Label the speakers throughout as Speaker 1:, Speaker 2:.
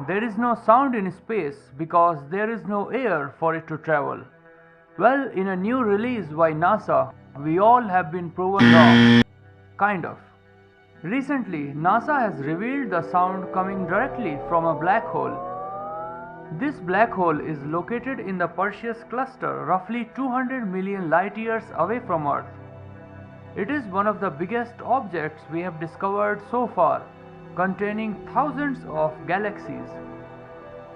Speaker 1: There is no sound in space because there is no air for it to travel. Well, in a new release by NASA, we all have been proven wrong. Kind of. Recently, NASA has revealed the sound coming directly from a black hole. This black hole is located in the Perseus cluster, roughly 200 million light years away from Earth. It is one of the biggest objects we have discovered so far, containing thousands of galaxies.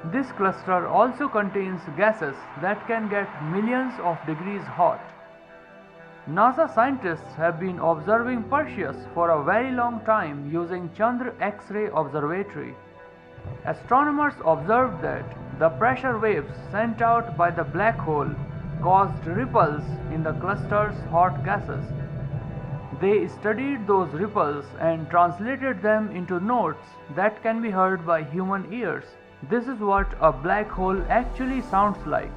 Speaker 1: This cluster also contains gases that can get millions of degrees hot. NASA scientists have been observing Perseus for a very long time using Chandra X-ray Observatory. Astronomers observed that the pressure waves sent out by the black hole caused ripples in the cluster's hot gases. They studied those ripples and translated them into notes that can be heard by human ears. This is what a black hole actually sounds like.